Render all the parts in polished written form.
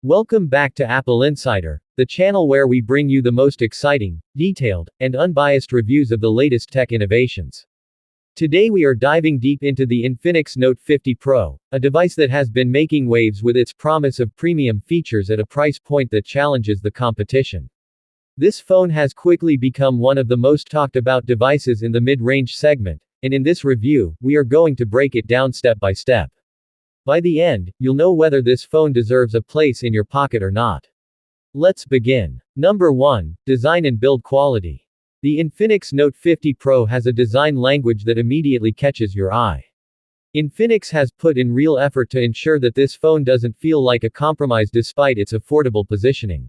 Welcome back to Apple Insider, the channel where we bring you the most exciting, detailed, and unbiased reviews of the latest tech innovations. Today we are diving deep into the Infinix Note 50 Pro, a device that has been making waves with its promise of premium features at a price point that challenges the competition. This phone has quickly become one of the most talked about devices in the mid-range segment, and in this review, we are going to break it down step by step. By the end, you'll know whether this phone deserves a place in your pocket or not. Let's begin. Number 1. Design and build quality. The Infinix Note 50 Pro has a design language that immediately catches your eye. Infinix has put in real effort to ensure that this phone doesn't feel like a compromise despite its affordable positioning.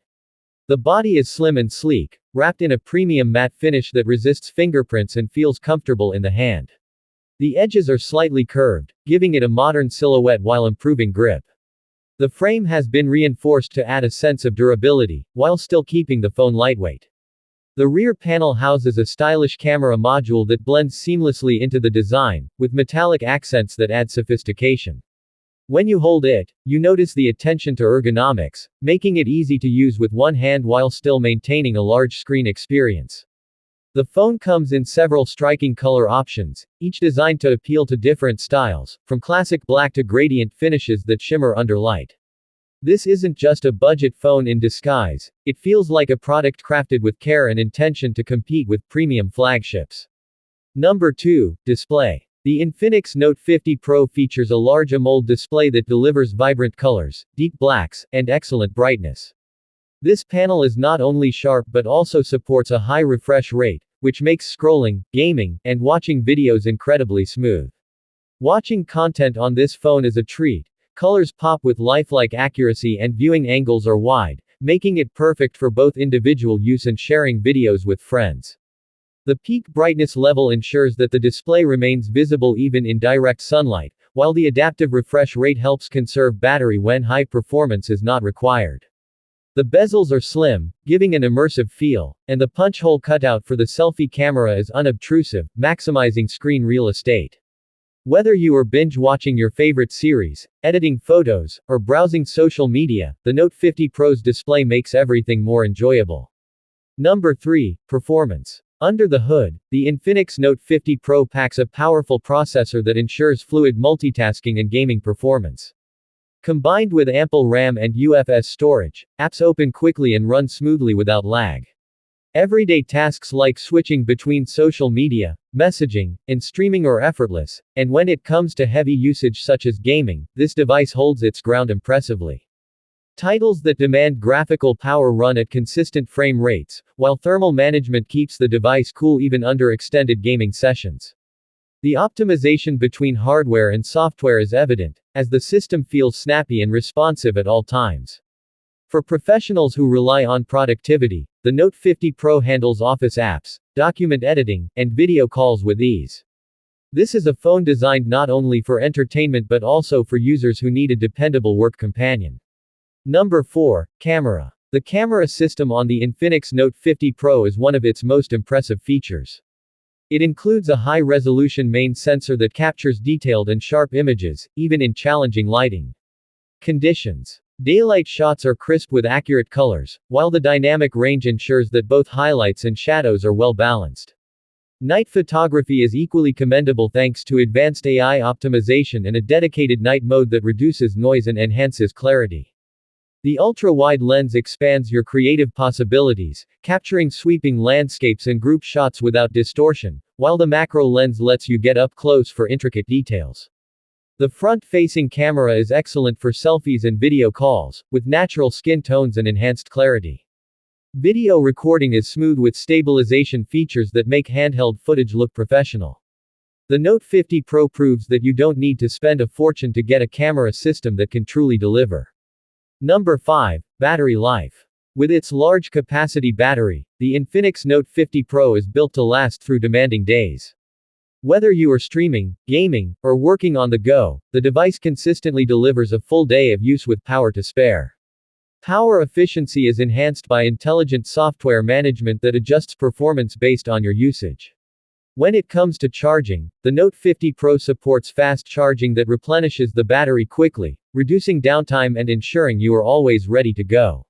The body is slim and sleek, wrapped in a premium matte finish that resists fingerprints and feels comfortable in the hand. The edges are slightly curved, giving it a modern silhouette while improving grip. The frame has been reinforced to add a sense of durability, while still keeping the phone lightweight. The rear panel houses a stylish camera module that blends seamlessly into the design, with metallic accents that add sophistication. When you hold it, you notice the attention to ergonomics, making it easy to use with one hand while still maintaining a large screen experience. The phone comes in several striking color options, each designed to appeal to different styles, from classic black to gradient finishes that shimmer under light. This isn't just a budget phone in disguise, it feels like a product crafted with care and intention to compete with premium flagships. Number 2. Display. The Infinix Note 50 Pro features a large AMOLED display that delivers vibrant colors, deep blacks, and excellent brightness. This panel is not only sharp but also supports a high refresh rate, which makes scrolling, gaming, and watching videos incredibly smooth. Watching content on this phone is a treat. Colors pop with lifelike accuracy and viewing angles are wide, making it perfect for both individual use and sharing videos with friends. The peak brightness level ensures that the display remains visible even in direct sunlight, while the adaptive refresh rate helps conserve battery when high performance is not required. The bezels are slim, giving an immersive feel, and the punch hole cutout for the selfie camera is unobtrusive, maximizing screen real estate. Whether you are binge-watching your favorite series, editing photos, or browsing social media, the Note 50 Pro's display makes everything more enjoyable. Number 3. Performance. Under the hood, the Infinix Note 50 Pro packs a powerful processor that ensures fluid multitasking and gaming performance. Combined with ample RAM and UFS storage, apps open quickly and run smoothly without lag. Everyday tasks like switching between social media, messaging, and streaming are effortless, and when it comes to heavy usage such as gaming, this device holds its ground impressively. Titles that demand graphical power run at consistent frame rates, while thermal management keeps the device cool even under extended gaming sessions. The optimization between hardware and software is evident, as the system feels snappy and responsive at all times. For professionals who rely on productivity, the Note 50 Pro handles office apps, document editing, and video calls with ease. This is a phone designed not only for entertainment but also for users who need a dependable work companion. Number 4. Camera. The camera system on the Infinix Note 50 Pro is one of its most impressive features. It includes a high-resolution main sensor that captures detailed and sharp images, even in challenging lighting conditions. Daylight shots are crisp with accurate colors, while the dynamic range ensures that both highlights and shadows are well balanced. Night photography is equally commendable thanks to advanced AI optimization and a dedicated night mode that reduces noise and enhances clarity. The ultra-wide lens expands your creative possibilities, capturing sweeping landscapes and group shots without distortion, while the macro lens lets you get up close for intricate details. The front-facing camera is excellent for selfies and video calls, with natural skin tones and enhanced clarity. Video recording is smooth with stabilization features that make handheld footage look professional. The Note 50 Pro proves that you don't need to spend a fortune to get a camera system that can truly deliver. Number 5. Battery life. With its large capacity battery, the Infinix Note 50 Pro is built to last through demanding days. Whether you are streaming, gaming, or working on the go, the device consistently delivers a full day of use with power to spare. Power efficiency is enhanced by intelligent software management that adjusts performance based on your usage. When it comes to charging, the Note 50 Pro supports fast charging that replenishes the battery quickly, reducing downtime and ensuring you are always ready to go.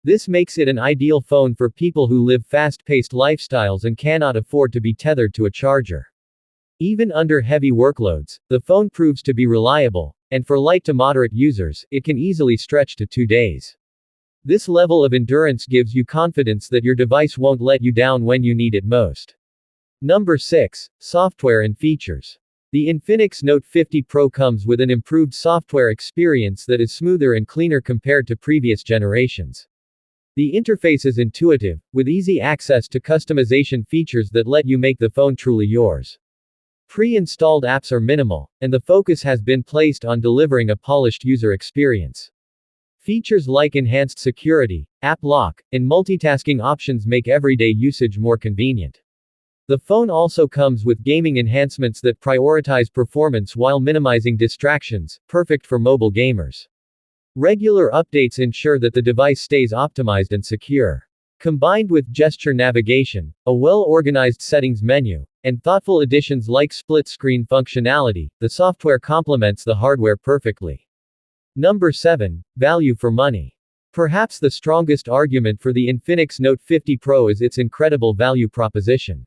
This makes it an ideal phone for people who live fast-paced lifestyles and cannot afford to be tethered to a charger. Even under heavy workloads, the phone proves to be reliable, and for light to moderate users, it can easily stretch to 2 days. This level of endurance gives you confidence that your device won't let you down when you need it most. Number 6. Software and features. The Infinix Note 50 Pro comes with an improved software experience that is smoother and cleaner compared to previous generations. The interface is intuitive, with easy access to customization features that let you make the phone truly yours. Pre-installed apps are minimal, and the focus has been placed on delivering a polished user experience. Features like enhanced security, app lock, and multitasking options make everyday usage more convenient. The phone also comes with gaming enhancements that prioritize performance while minimizing distractions, perfect for mobile gamers. Regular updates ensure that the device stays optimized and secure. Combined with gesture navigation, a well-organized settings menu, and thoughtful additions like split-screen functionality, the software complements the hardware perfectly. Number 7. Value for money. Perhaps the strongest argument for the Infinix Note 50 Pro is its incredible value proposition.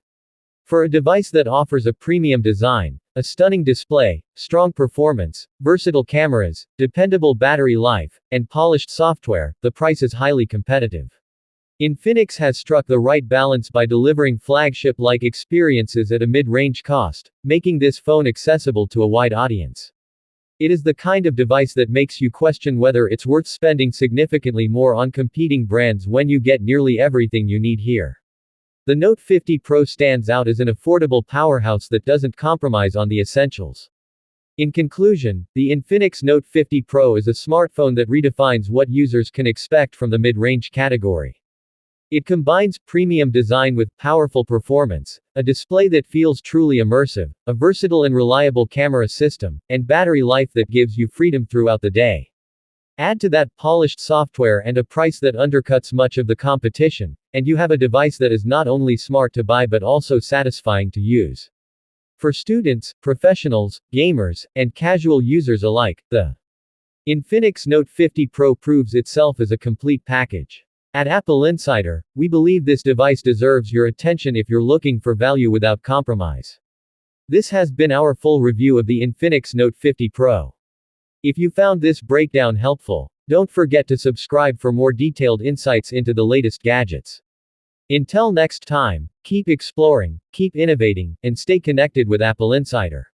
For a device that offers a premium design, a stunning display, strong performance, versatile cameras, dependable battery life, and polished software, the price is highly competitive. Infinix has struck the right balance by delivering flagship-like experiences at a mid-range cost, making this phone accessible to a wide audience. It is the kind of device that makes you question whether it's worth spending significantly more on competing brands when you get nearly everything you need here. The Note 50 Pro stands out as an affordable powerhouse that doesn't compromise on the essentials. In conclusion, the Infinix Note 50 Pro is a smartphone that redefines what users can expect from the mid-range category. It combines premium design with powerful performance, a display that feels truly immersive, a versatile and reliable camera system, and battery life that gives you freedom throughout the day. Add to that polished software and a price that undercuts much of the competition, and you have a device that is not only smart to buy but also satisfying to use. For students, professionals, gamers, and casual users alike, the Infinix Note 50 Pro proves itself as a complete package. At Apple Insider, we believe this device deserves your attention if you're looking for value without compromise. This has been our full review of the Infinix Note 50 Pro. If you found this breakdown helpful, don't forget to subscribe for more detailed insights into the latest gadgets. Until next time, keep exploring, keep innovating, and stay connected with Apple Insider.